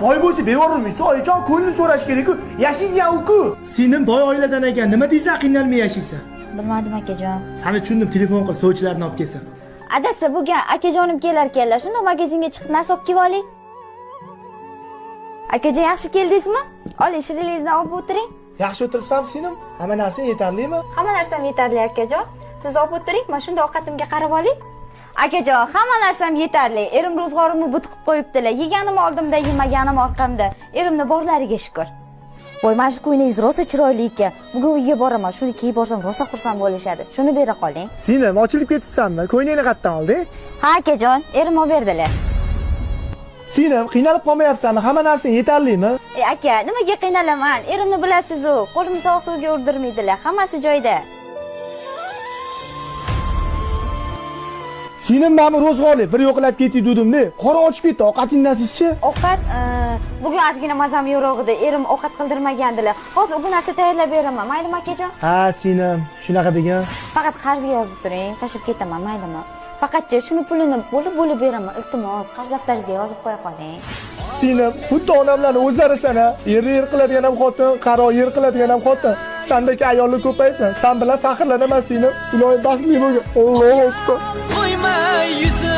boy bo'lsa bevormaysiz, oyijon ko'lni so'rash kerak-ku. Yashaydigan-ku. Sening boy oiladan ekan, nima deysan, qiynalmay yashaysan? Bilmadim akajon. Seni tushundim, telefon qil, sovchilarni olib kelsin. Adasi bugun akajonim kelar-kellar, shundoq magazinga chiqib narsa olib kelib oling. Akajon yaxshi keldingizmi? Oling, shirinliklarni olib o'tiring. Yaxshi o'tiribsan, singlim? Hamma narsa yetarlimi? Hamma narsam yetarli akajon. Siz olib o'tiring, mana shunda ovqatimga qarab oling. Akajon, hamma narsam yetarli. Erim ro'zg'orimni but qilib qo'yibdilar. Yeganim oldimda, yemaganim orqamda. Erimni borlariga shukr. Voy, mana shu ko'yningiz rosa chiroyli ekan. Bugun uyga boraman, shuni kiyib borsam rosa xursand bo'lishadi. Shuni bera qoling. Singlim, ochilib ketibsanmi? Ko'yningni qayerdan olding? Ha akajon, erim olib berdilar. Singlim, qiynalib qolmayapsanmi? Hamma narsa yetarlimi? Aka, nimaga qiynalaman? Erimni bilasiz-ku, qo'limni sovuq suvga urdirmaydilar. Hammasi joyida. Singlim, meni ro'zg'orli bir yo'qlab ketdi dedim-da. Qora ochib ketdi, ovqatingdan sizchi? Ovqat bugun ozgina mazam yo'q edi. Erim ovqat qildirmagandilar. Hozir bu narsa tayyorlab beraman. Maylimi akajon? Ha, singlim, shunaqa degan. Faqat qarzga yozib turing, tashib ketaman, maylimi? Faqatcha shuni pulini bo'lib beraman. Iltimos, qarz daftaringizga yozib qo'ya qoling. Singlim, xuddi onamlarning o'zlari sana. Yer qiladigan ham xotin, qaro yer qiladigan ham xotin. Sendagi ayollar ko'paysin. Sen bilan faxrlanaman singlim. Iloyim baxtli bo'lgin. Allohu akbar. Qo'yma yuzim